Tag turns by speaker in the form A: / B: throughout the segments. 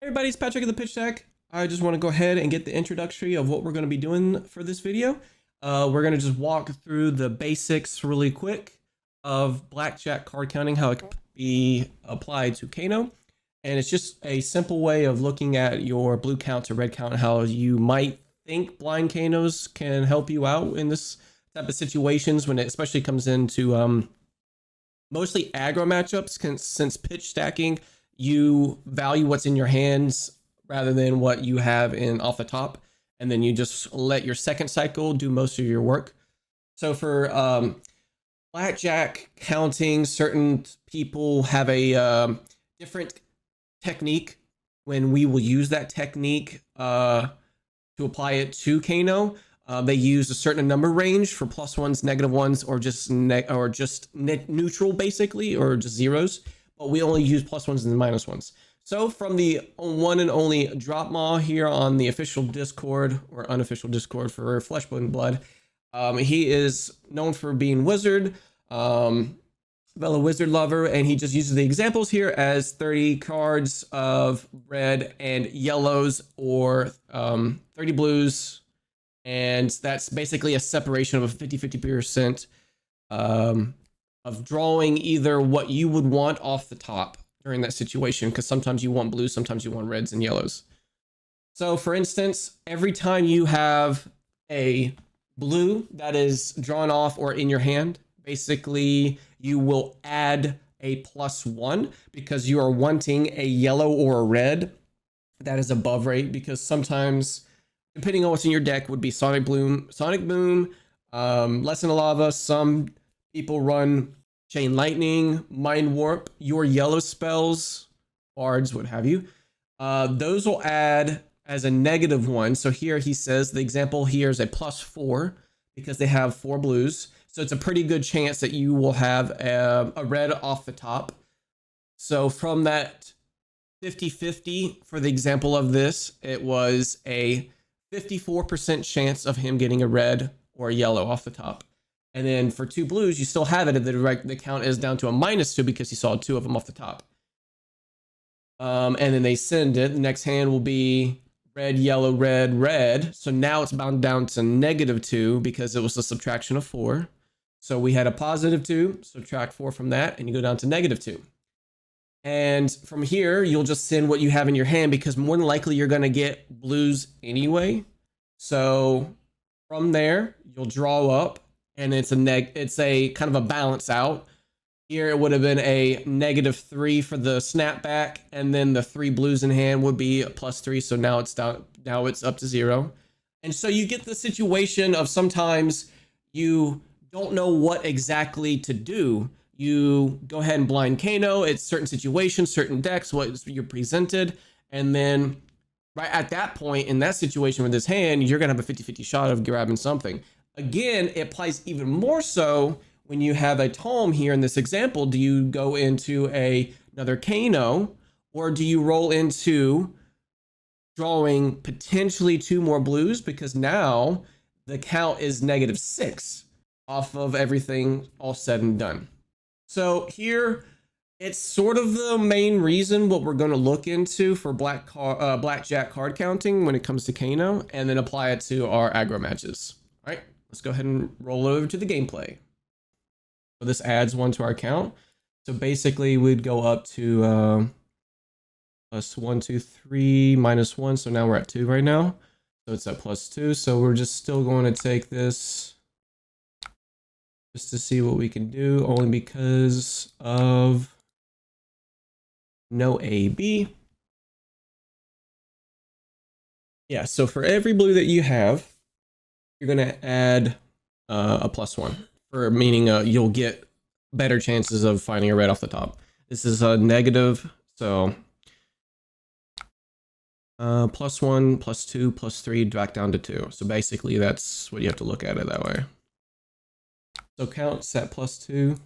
A: Hey everybody, it's Patrick of the Pitch Deck. I just want to go ahead and get the introductory of what we're going to be doing for this video. We're going to just walk through the basics really quick of Blackjack card counting, how it can be applied to Kano. And it's just a simple way of looking at your blue count to red count, how you might think blind Kanos can help you out in this type of situations when it especially comes into mostly aggro matchups, since pitch stacking you value what's in your hands rather than what you have in off the top, and then you just let your second cycle do most of your work. So for blackjack counting, certain people have a different technique when we will use that technique to apply it to Kano. They use a certain number range for plus ones, negative ones, or just neutral basically, or just zeros. But we only use plus ones and minus ones. So from the one and only Dropmaw here on the official Discord or unofficial Discord for Flesh, Bone, and Blood, he is known for being wizard, fellow wizard lover, and he just uses the examples here as 30 cards of red and yellows, or 30 blues, and that's basically a separation of a 50-50% of drawing either what you would want off the top during that situation, because sometimes you want blues, sometimes you want reds and yellows. So for instance, every time you have a blue that is drawn off or in your hand, basically you will add a +1 because you are wanting a yellow or a red that is above rate, because sometimes depending on what's in your deck would be Sonic Boom, Lesson of Lava. Some people run Chain Lightning, Mind Warp, your yellow spells, bards, what have you. Those will add as a -1. So here he says the example here is a +4 because they have 4 blues. So it's a pretty good chance that you will have a red off the top. So from that 50-50 for the example of this, it was a 54% chance of him getting a red or a yellow off the top. And then for 2 blues, you still have it. The count is down to a -2 because you saw 2 of them off the top. And then they send it. The next hand will be red, yellow, red, red. So now it's bound down to -2 because it was a subtraction of 4. So we had a +2, subtract 4 from that, and you go down to -2. And from here, you'll just send what you have in your hand, because more than likely you're going to get blues anyway. So from there, you'll draw up, and it's a kind of a balance out. Here it would have been a -3 for the snapback, and then the 3 blues in hand would be a +3. So now it's down. Now it's up to 0. And so you get the situation of sometimes you don't know what exactly to do. You go ahead and blind Kano. It's certain situations, certain decks, what you're presented, and then right at that point in that situation with this hand, you're gonna have a 50-50 shot of grabbing something. Again, it applies even more so when you have a tome here in this example. Do you go into another Kano, or do you roll into drawing potentially 2 more blues, because now the count is -6 off of everything all said and done. So here, it's sort of the main reason what we're going to look into for blackjack card counting when it comes to Kano, and then apply it to our aggro matches. All right, let's go ahead and roll over to the gameplay. So this adds 1 to our count. So basically, we'd go up to +1, 2, 3, -1. So now we're at 2 right now. So it's at +2. So we're just still going to take this just to see what we can do, only because of no AB. Yeah, so for every blue that you have, you're going to add a +1, for meaning you'll get better chances of finding a red off the top. This is a negative, so +1, +2, +3, back down to 2. So basically that's what you have to look at it that way. So count set +2.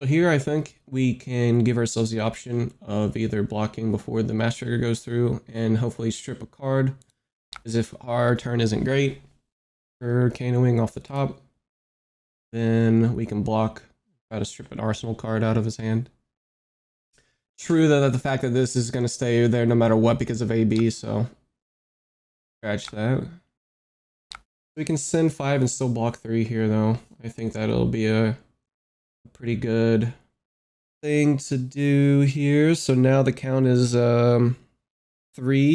A: So here I think we can give ourselves the option of either blocking before the mass trigger goes through and hopefully strip a card, as if our turn isn't great for Kanoing off the top, then we can block, try to strip an arsenal card out of his hand. true that the fact that this is going to stay there no matter what because of AB, so scratch that. We can send 5 and still block 3 here, though. I think that'll be a pretty good thing to do here. So now the count is 3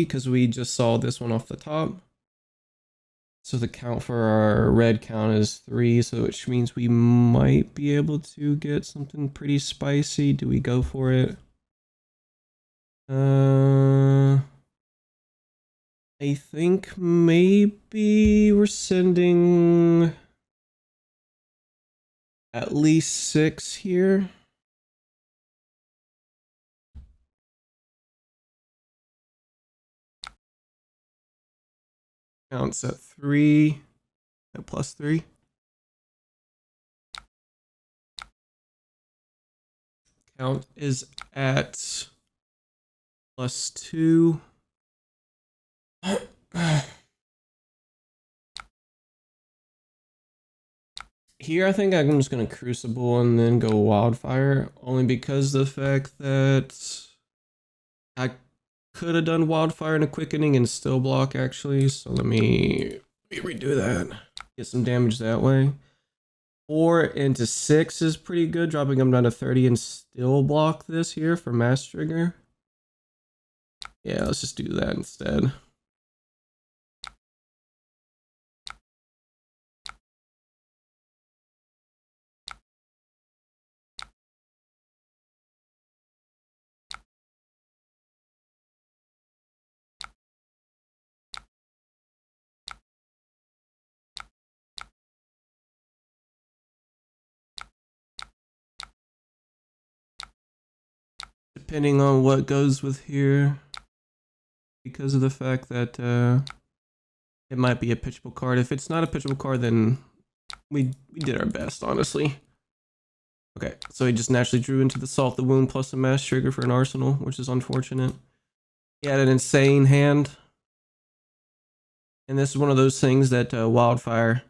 A: because we just saw this one off the top. So the count for our red count is 3, so which means we might be able to get something pretty spicy. Do we go for it? I think maybe we're sending at least 6 here. Counts at 3, at plus 3. Count is at plus 2. Here, I think I'm just going to Crucible and then go Wildfire, only because of the fact that I could have done Wildfire in a quickening and still block, actually. So let me redo that. Get some damage that way. 4 into 6 is pretty good, dropping them down to 30 and still block this here for Mass Trigger. Yeah, let's just do that instead. Depending on what goes with here, because of the fact that it might be a pitchable card. If it's not a pitchable card, then we did our best, honestly. Okay, so he just naturally drew into the Salt the Wound plus a Mass Trigger for an Arsenal, which is unfortunate. He had an insane hand. And this is one of those things that Wildfire...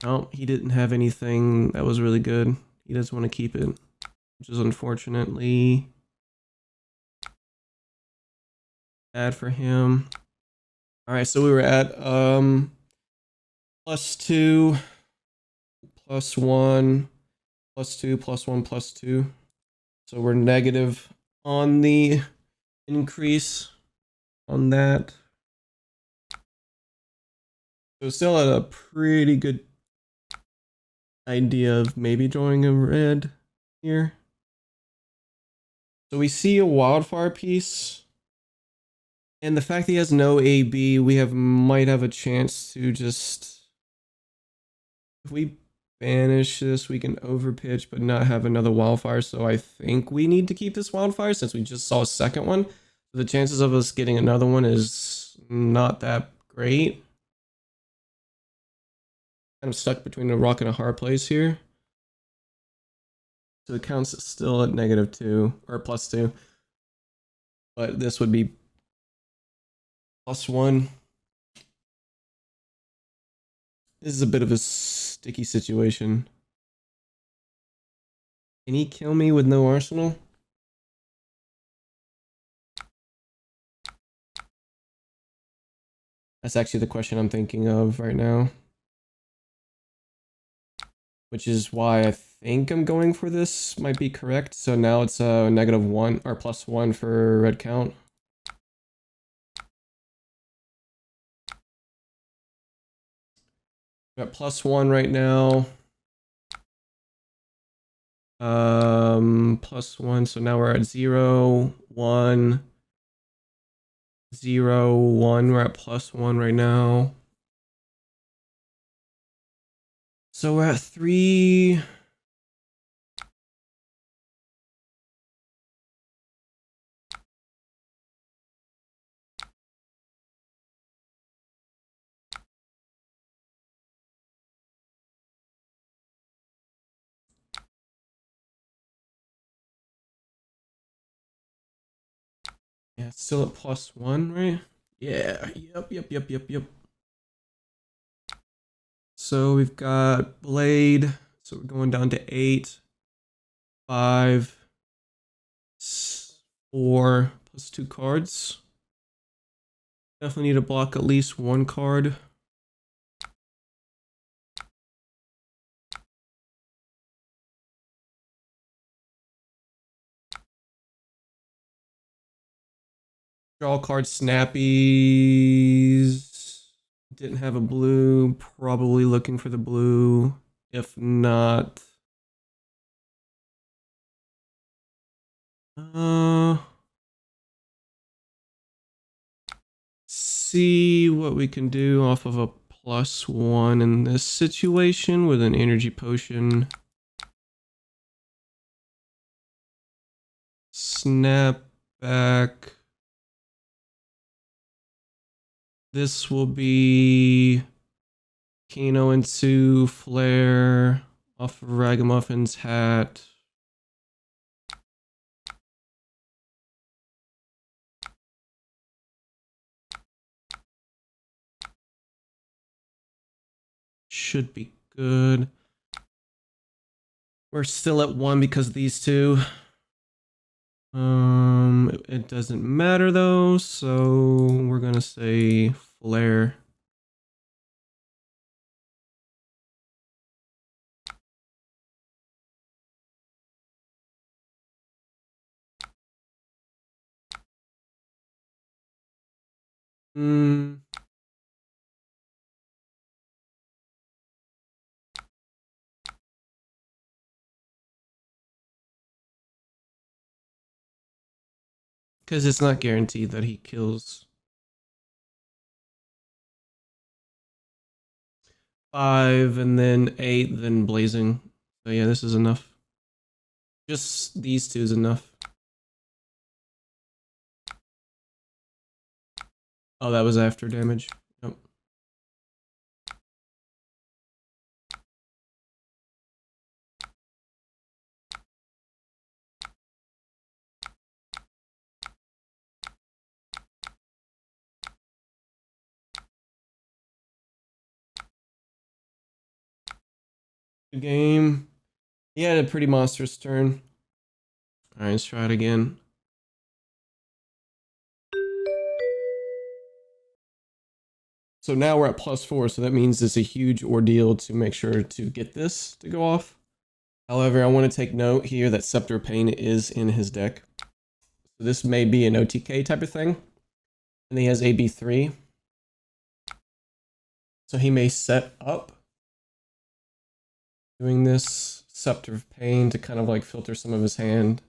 A: Oh, he didn't have anything that was really good. He doesn't want to keep it, which is unfortunately bad for him. All right, so we were at plus 2, plus 1, plus 2, plus 1, plus 2. So we're negative on the increase on that. So still at a pretty good idea of maybe drawing a red here. So we see a Wildfire piece. And the fact that he has no AB, we might have a chance to just... If we banish this, we can overpitch but not have another Wildfire. So I think we need to keep this Wildfire since we just saw a second one. So the chances of us getting another one is not that great. Kind of stuck between a rock and a hard place here. So the count's still at -2 or plus 2. But this would be +1. This is a bit of a sticky situation. Can he kill me with no Arsenal? That's actually the question I'm thinking of right now. Which is why I think I'm going for this. Might be correct. So now it's a -1 or +1 for red count. We're at +1 right now. +1. So now we're at 0, 1, 0, 1. We're at +1 right now. So we're at 3. Yeah, it's still at +1, right? Yeah, yep. So we've got Blade. So we're going down to 8, 5, 4 plus 2 cards. Definitely need to block at least 1 card. Draw card snappies. Didn't have a blue. Probably looking for the blue. If not... see what we can do off of a +1 in this situation with an energy potion. Snap back. This will be Kano into Flare off of Raggamuffin's hat. Should be good. We're still at 1 because of these two. It doesn't matter though, so we're gonna say Flare. Because it's not guaranteed that he kills. 5 and then 8, then Blazing. So yeah, this is enough. Just these two is enough. Oh, that was after damage. Yep. Good game. He had a pretty monstrous turn. Alright, let's try it again. So now we're at +4, so that means it's a huge ordeal to make sure to get this to go off. However, I want to take note here that Scepter of Pain is in his deck. So this may be an OTK type of thing. And he has AB3. So he may set up doing this Scepter of Pain to kind of like filter some of his hand.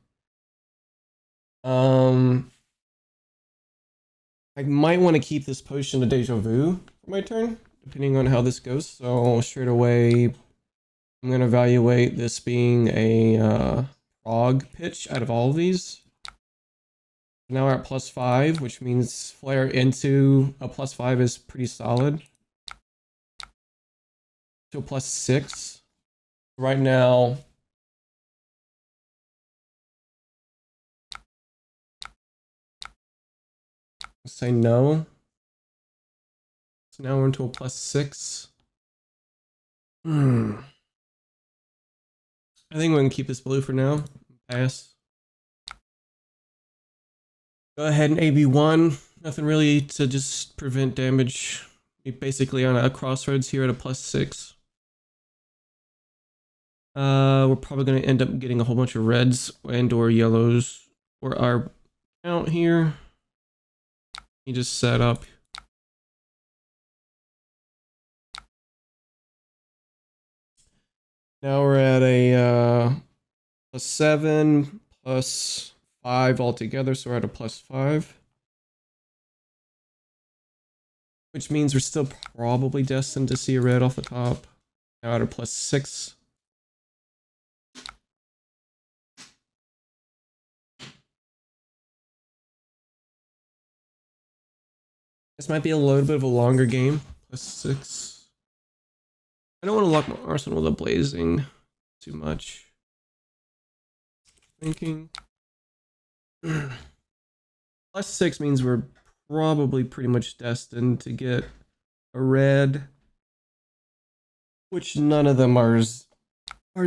A: I might want to keep this potion of Deja Vu for my turn, depending on how this goes. So straight away, I'm going to evaluate this being a prog pitch out of all of these. Now we're at +5, which means Flare into a +5 is pretty solid. To a +6. Right now, say no. So now we're into a +6. I think we're gonna keep this blue for now. Pass. Go ahead and AB1. Nothing really to just prevent damage. We're basically on a crossroads here at a +6. We're probably gonna end up getting a whole bunch of reds and or yellows for our count here. You just set up. Now we're at a +7 +5 altogether, so we're at a +5. Which means we're still probably destined to see a red off the top. Now at a +6. This might be a little bit of a longer game. +6. I don't want to lock my arsenal with a blazing too much. Thinking. +6 means we're probably pretty much destined to get a red. Which none of them are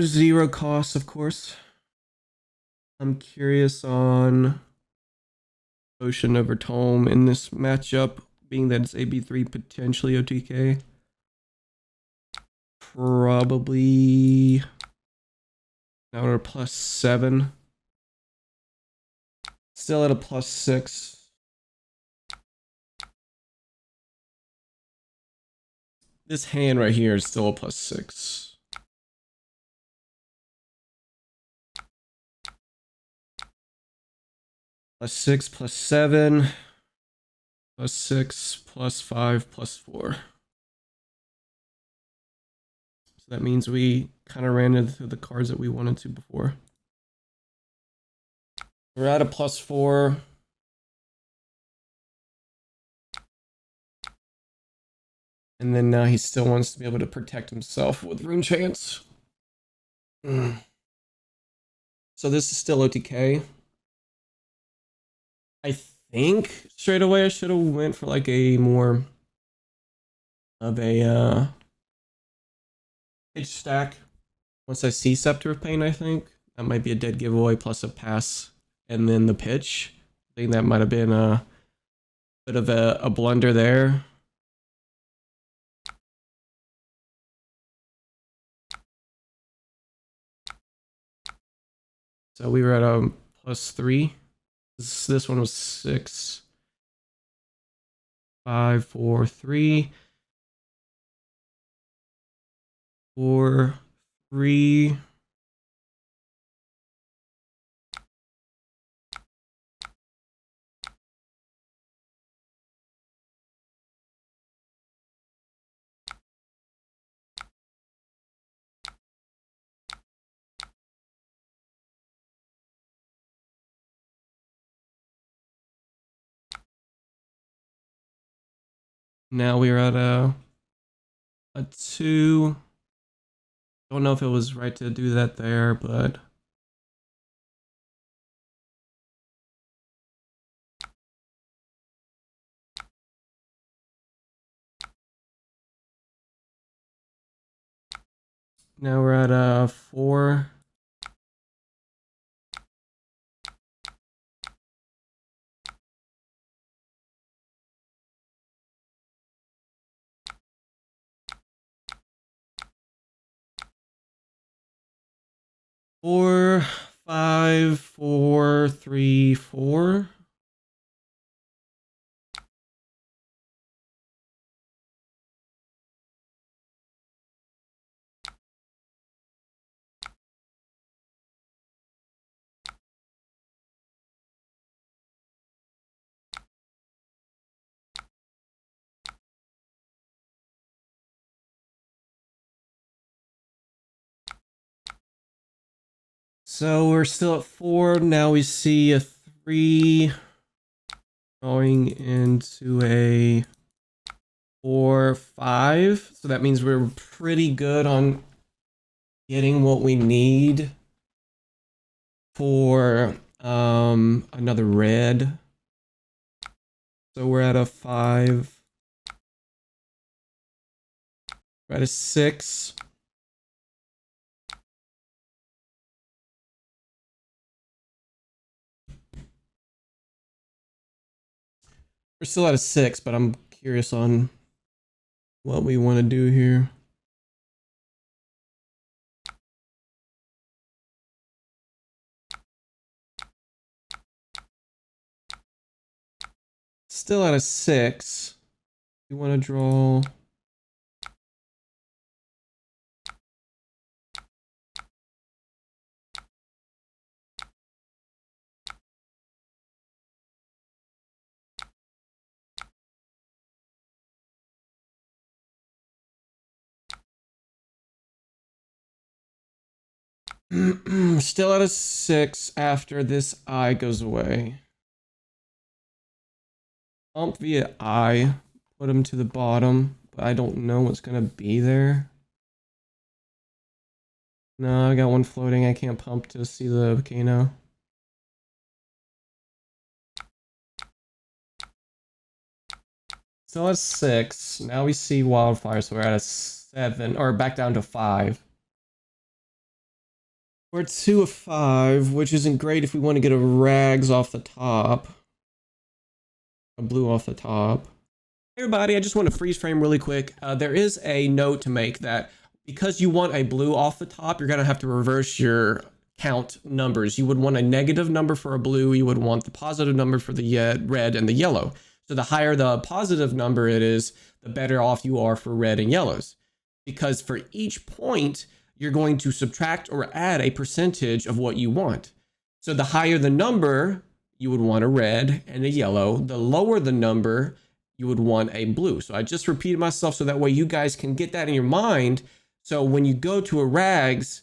A: 0 costs, of course. I'm curious on Ocean over Tome in this matchup, being that it's AB3 potentially OTK. Probably now we're +7. Still at a +6. This hand right here is still a +6. +6, +7, +6, +5, +4. So that means we kind of ran into the cards that we wanted to before. We're at a +4. And then now he still wants to be able to protect himself with Rune Chance. So this is still OTK. I think straight away I should have went for like a more of a pitch stack. Once I see Scepter of Pain, I think that might be a dead giveaway plus a pass and then the pitch. I think that might have been a bit of a blunder there. So we were at a +3. This one was 6, 5, 4, 3, 4, 3. Now we're at a 2. Don't know if it was right to do that there, but now we're at a 4. Four, 5, 4, 3, 4. So we're still at 4. Now we see a 3 going into a 4, 5. So that means we're pretty good on getting what we need for another red. So we're at a 5. We're at a 6. We're still at a 6, but I'm curious on what we want to do here. Still at a 6. You want to draw... Still at a 6 after this eye goes away. Pump via eye, put him to the bottom, but I don't know what's gonna be there. No, I got one floating. I can't pump to see the Kano. Still at 6. Now we see Wildfire, so we're at a 7, or back down to 5. We're at 2 of 5, which isn't great if we want to get a Rags off the top. a blue off the top. Hey everybody, I just want to freeze frame really quick. There is a note to make that because you want a blue off the top, you're going to have to reverse your count numbers. You would want a negative number for a blue. You would want the positive number for the red and the yellow. So the higher the positive number it is, the better off you are for red and yellows. Because for each point, you're going to subtract or add a percentage of what you want. So the higher the number, you would want a red and a yellow. The lower the number, you would want a blue. So I just repeated myself so that way you guys can get that in your mind. So when you go to a rags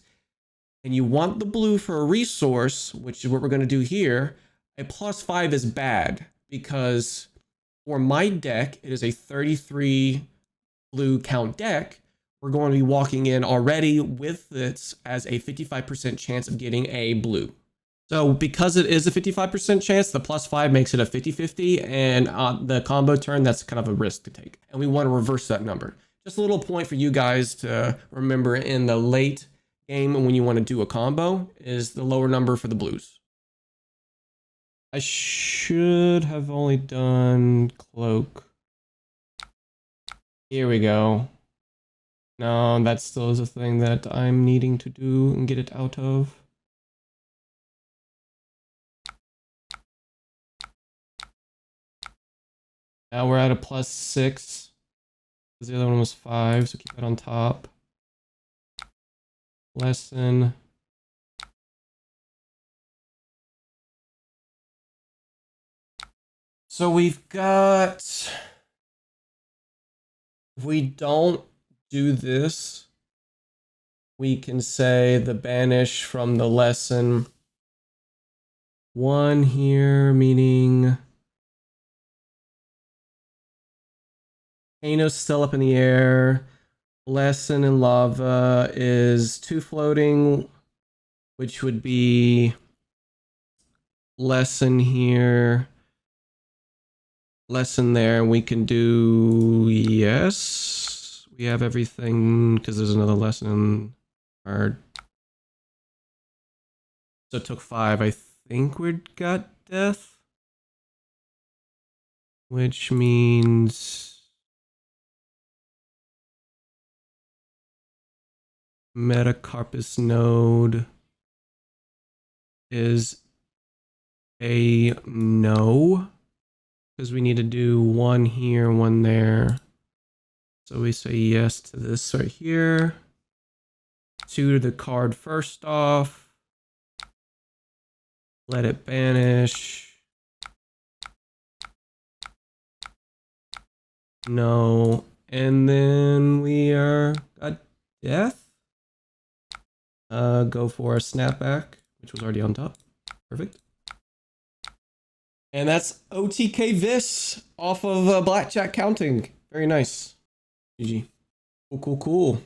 A: and you want the blue for a resource, which is what we're going to do here, a +5 is bad because for my deck, it is a 33 blue count deck. We're going to be walking in already with this as a 55% chance of getting a blue. So because it is a 55% chance, the +5 makes it a 50-50, and the combo turn, that's kind of a risk to take. And we want to reverse that number. Just a little point for you guys to remember in the late game when you want to do a combo is the lower number for the blues. I should have only done cloak. Here we go. No, that still is a thing that I'm needing to do and get it out of. Now we're at a +6. Because the other one was 5, so keep that on top. Lesson. So we've got, if we don't do this, we can say the banish from the lesson 1 here, meaning Kano's still up in the air. Lesson in lava is 2 floating, which would be lesson here. Lesson there. We can do yes. We have everything because there's another lesson card. So it took 5. I think we got death, which means Metacarpus node is a no, because we need to do 1 here, 1 there. So we say yes to this right here. 2 to the card first off. Let it banish. No. And then we are got death. Go for a snapback, which was already on top. Perfect. And that's OTK Vis off of Blackjack counting. Very nice. GG. Cool, cool, cool.